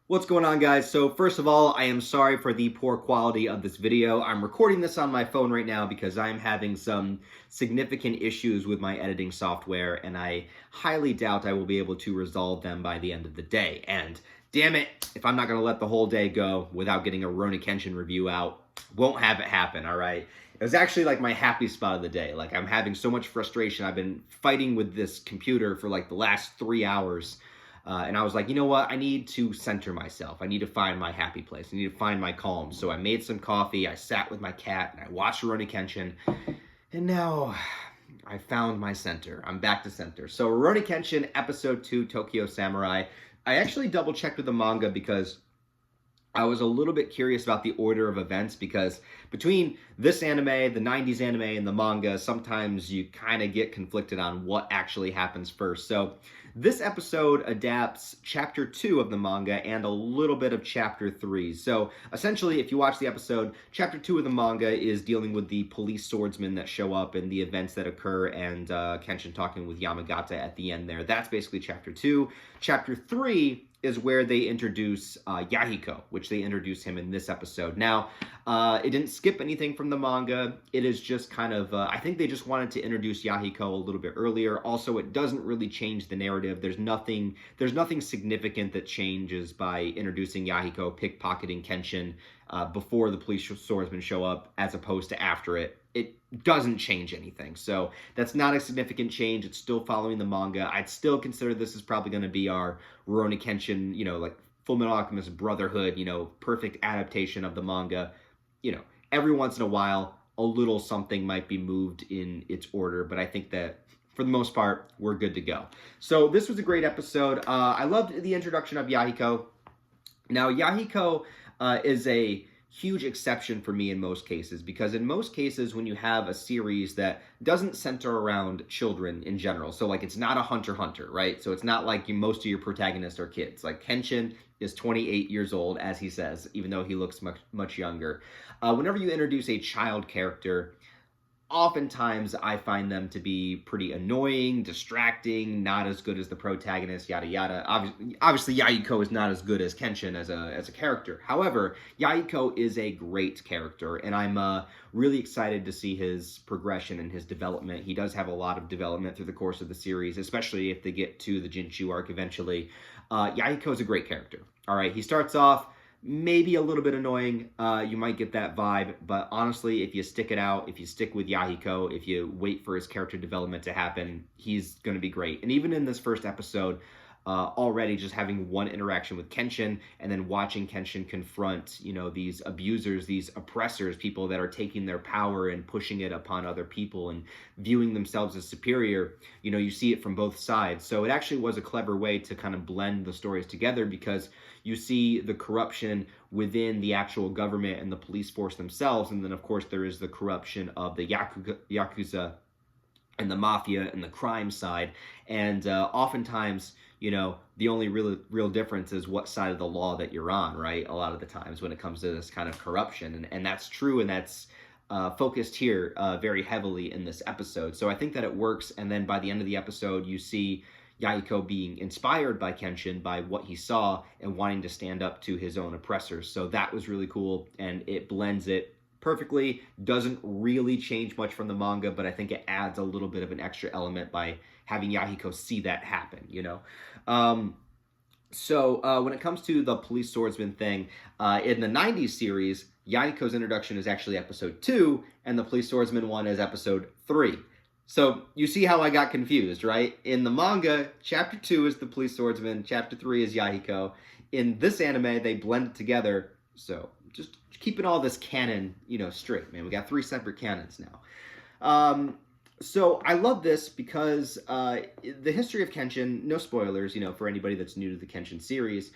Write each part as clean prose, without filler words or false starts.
What's going on, guys? So first of all, I am sorry for the poor quality of this video. I'm recording this on my phone right now because I'm having some significant issues with my editing software, and I highly doubt I will be able to resolve them by the end of the day. And damn it, if I'm not going to let the whole day go without getting a RUROUNI Kenshin review out, won't have it happen, all right? It was actually like my happy spot of the day. Like, I'm having so much frustration. I've been fighting with this computer for like the last 3 hours. And I was like, you know what? I need to center myself. I need to find my happy place. I need to find my calm. So I made some coffee. I sat with my cat and I watched RUROUNI Kenshin. And now I found my center. I'm back to center. So RUROUNI Kenshin Episode 2, Tokyo Samurai. I actually double checked with the manga because I was a little bit curious about the order of events, because between this anime, the 90s anime, and the manga, sometimes you kind of get conflicted on what actually happens first. So this episode adapts Chapter 2 of the manga and a little bit of Chapter 3. So essentially, if you watch the episode, Chapter 2 of the manga is dealing with the police swordsmen that show up and the events that occur, and Kenshin talking with Yamagata at the end there. That's basically Chapter 2. Chapter 3 is where they introduce Yahiko, which they introduce him in this episode. Now, it didn't skip anything from the manga. It is just kind of, I think they just wanted to introduce Yahiko a little bit earlier. Also, it doesn't really change the narrative. There's nothing significant that changes by introducing Yahiko pickpocketing Kenshin before the police swordsmen show up, as opposed to after it. It doesn't change anything. So that's not a significant change. It's still following the manga. I'd still consider this is probably going to be our RUROUNI Kenshin, like Fullmetal Alchemist Brotherhood, perfect adaptation of the manga. Every once in a while, a little something might be moved in its order, but I think that for the most part, we're good to go. So this was a great episode. I loved the introduction of Yahiko. Now, Yahiko is a huge exception for me in most cases, because in most cases when you have a series that doesn't center around children in general, so like it's not a Hunter x Hunter, right? So it's not like most of your protagonists are kids. Like Kenshin is 28 years old, as he says, even though he looks much younger. Whenever you introduce a child character, oftentimes I find them to be pretty annoying, distracting, not as good as the protagonist, yada yada. Obviously Yahiko is not as good as Kenshin as a character. However, Yahiko is a great character, and I'm really excited to see his progression and his development. He does have a lot of development through the course of the series, especially if they get to the Jinshu arc eventually. Yahiko is a great character. All right, he starts off maybe a little bit annoying, you might get that vibe, but honestly, if you stick it out, if you stick with Yahiko, if you wait for his character development to happen, he's going to be great. And even in this first episode, already just having one interaction with Kenshin, and then watching Kenshin confront, these abusers, these oppressors, people that are taking their power and pushing it upon other people and viewing themselves as superior, you see it from both sides. So it actually was a clever way to kind of blend the stories together, because you see the corruption within the actual government and the police force themselves, and then of course there is the corruption of the Yakuza and the mafia and the crime side. And oftentimes, the only real difference is what side of the law that you're on, right? A lot of the times when it comes to this kind of corruption. And that's true, and that's focused here very heavily in this episode. So I think that it works. And then by the end of the episode, you see Yahiko being inspired by Kenshin, by what he saw, and wanting to stand up to his own oppressors. So that was really cool, and it blends it perfectly. Doesn't really change much from the manga, but I think it adds a little bit of an extra element by having Yahiko see that happen, So when it comes to the police swordsman thing, in the 90s series, Yahiko's introduction is actually episode 2, and the police swordsman one is episode 3. So you see how I got confused, right? In the manga, chapter 2 is the police swordsman, chapter 3 is Yahiko. In this anime, they blend it together. So just keeping all this canon, straight, man. We got 3 separate canons now. So I love this because the history of Kenshin, no spoilers, for anybody that's new to the Kenshin series,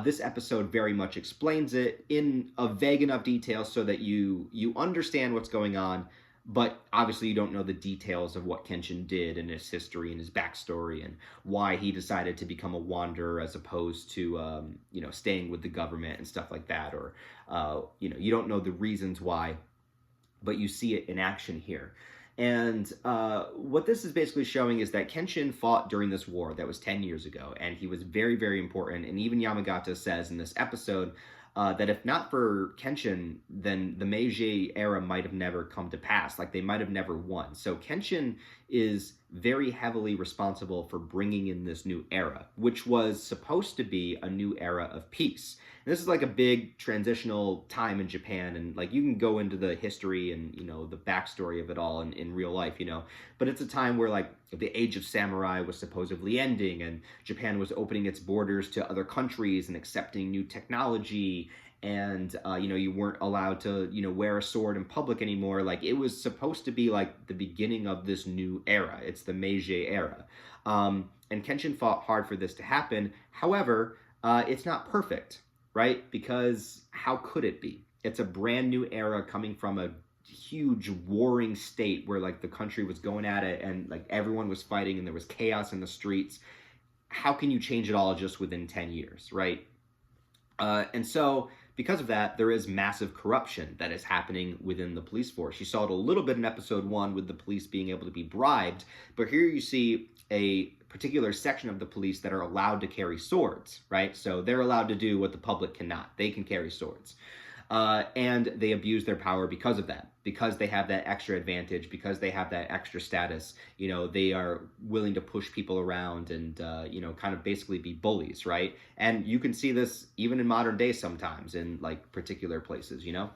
this episode very much explains it in a vague enough detail so that you understand what's going on, but obviously you don't know the details of what Kenshin did and his history and his backstory and why he decided to become a wanderer as opposed to, staying with the government and stuff like that. Or, you don't know the reasons why, but you see it in action here. And what this is basically showing is that Kenshin fought during this war that was 10 years ago, and he was very, very important. And even Yamagata says in this episode that if not for Kenshin, then the Meiji era might have never come to pass. Like, they might have never won. So Kenshin is very heavily responsible for bringing in this new era, which was supposed to be a new era of peace. And this is like a big transitional time in Japan, and like you can go into the history and, you know, the backstory of it all in real life, you know, but it's a time where like the age of samurai was supposedly ending, and Japan was opening its borders to other countries and accepting new technology, and you know, you weren't allowed to, you know, wear a sword in public anymore. Like, it was supposed to be like the beginning of this new era. It's the Meiji era, and Kenshin fought hard for this to happen. However, it's not perfect, right? Because how could it be? It's a brand new era coming from a huge warring state where like the country was going at it, and like everyone was fighting, and there was chaos in the streets. How can you change it all just within 10 years, right? And so because of that, there is massive corruption that is happening within the police force. You saw it a little bit in episode 1 with the police being able to be bribed, but here you see a particular section of the police that are allowed to carry swords, right? So they're allowed to do what the public cannot. They can carry swords. And they abuse their power because of that, because they have that extra advantage, because they have that extra status. You know, they are willing to push people around and, you know, kind of basically be bullies, right? And you can see this even in modern day sometimes in like particular places, you know?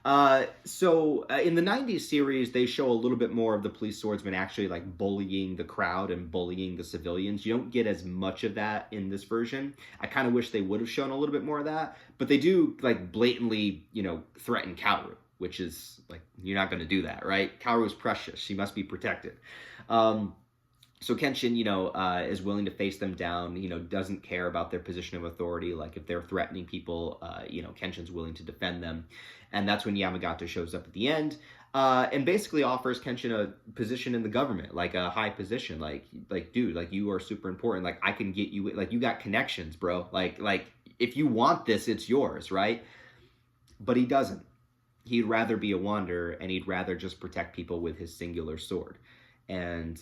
In the 90s series, they show a little bit more of the police swordsmen actually like bullying the crowd and bullying the civilians. You don't get as much of that in this version. I kind of wish they would have shown a little bit more of that, but they do like blatantly, you know, threaten Kaoru, which is like, you're not going to do that, right? Kaoru is precious. She must be protected. So Kenshin, you know, is willing to face them down, you know, doesn't care about their position of authority. Like, if they're threatening people, you know, Kenshin's willing to defend them. And that's when Yamagata shows up at the end, and basically offers Kenshin a position in the government, like a high position. Like, dude, like, you are super important. Like, I can get you, like, you got connections, bro. Like, if you want this, it's yours, right? But he doesn't. He'd rather be a wanderer, and he'd rather just protect people with his singular sword. And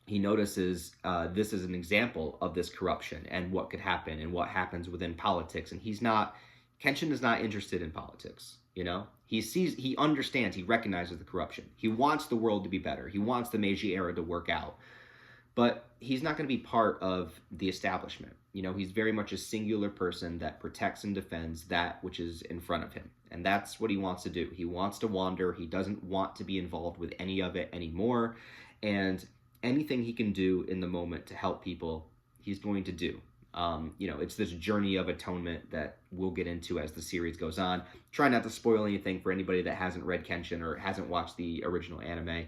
he notices this is an example of this corruption and what could happen and what happens within politics. And Kenshin is not interested in politics, you know? He understands, he recognizes the corruption. He wants the world to be better. He wants the Meiji era to work out. But he's not going to be part of the establishment. You know, he's very much a singular person that protects and defends that which is in front of him. And that's what he wants to do. He wants to wander. He doesn't want to be involved with any of it anymore. And anything he can do in the moment to help people, he's going to do. You know, it's this journey of atonement that we'll get into as the series goes on. Try not to spoil anything for anybody that hasn't read Kenshin or hasn't watched the original anime.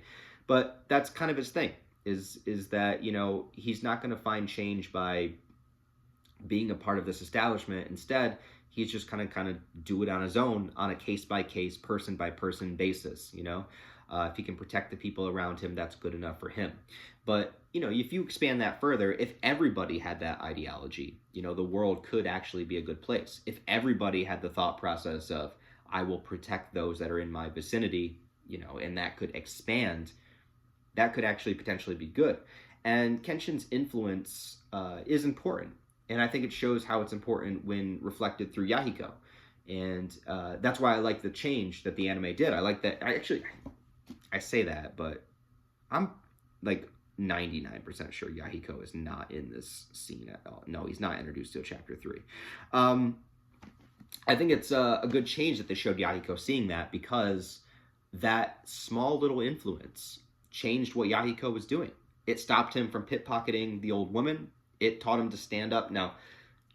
But that's kind of his thing, is that, you know, he's not going to find change by being a part of this establishment. Instead, he's just kind of do it on his own, on a case-by-case, person-by-person basis, you know? If he can protect the people around him, that's good enough for him. But, you know, if you expand that further, if everybody had that ideology, you know, the world could actually be a good place. If everybody had the thought process of, I will protect those that are in my vicinity, you know, and that could expand, that could actually potentially be good. And Kenshin's influence is important. And I think it shows how it's important when reflected through Yahiko. And that's why I like the change that the anime did. I like that. I say that, but I'm like 99% sure Yahiko is not in this scene at all. No, he's not introduced till chapter 3. I think it's a good change that they showed Yahiko seeing that, because that small little influence changed what Yahiko was doing. It stopped him from pickpocketing the old woman. It taught him to stand up. Now,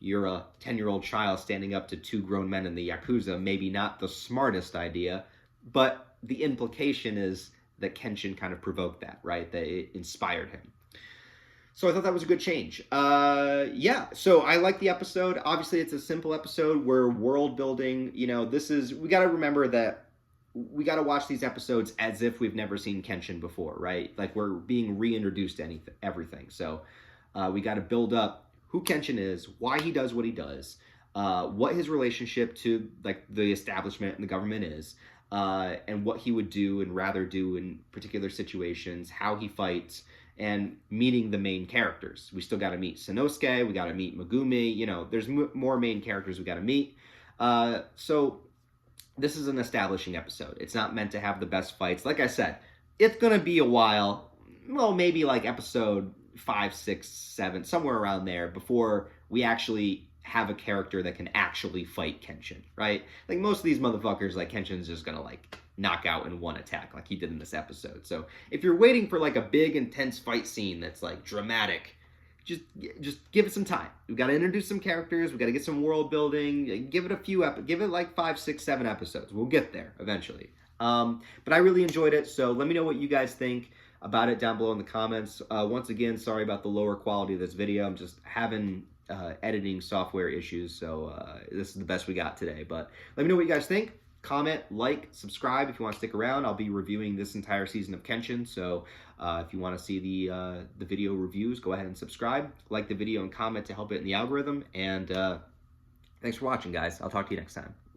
you're a 10-year-old child standing up to 2 grown men in the Yakuza. Maybe not the smartest idea, but the implication is that Kenshin kind of provoked that, right? That it inspired him. So I thought that was a good change. Yeah, so I like the episode. Obviously, it's a simple episode. We're world building. You know, we got to remember that we got to watch these episodes as if we've never seen Kenshin before, right? Like, we're being reintroduced to everything. So we got to build up who Kenshin is, why he does what he does, what his relationship to like the establishment and the government is, and what he would do and rather do in particular situations, how he fights, and meeting the main characters. We still got to meet Sanosuke, we got to meet Megumi, you know, there's more main characters we got to meet. So this is an establishing episode. It's not meant to have the best fights. Like I said, it's going to be a while, well, maybe like episode 5, 6, 7, somewhere around there before we actually have a character that can actually fight Kenshin, right? Like most of these motherfuckers, like Kenshin's just gonna like knock out in one attack like he did in this episode. So if you're waiting for like a big intense fight scene that's like dramatic, just give it some time. We've got to introduce some characters, we got to get some world building, give it a few give it like 5, 6, 7 episodes. We'll get there eventually. But I really enjoyed it, so let me know what you guys think about it down below in the comments. Once again, sorry about the lower quality of this video. I'm just having editing software issues, so this is the best we got today. But let me know what you guys think. Comment, like, subscribe if you want to stick around. I'll be reviewing this entire season of Kenshin, so if you want to see the video reviews, go ahead and subscribe. Like the video and comment to help it in the algorithm. And thanks for watching, guys. I'll talk to you next time.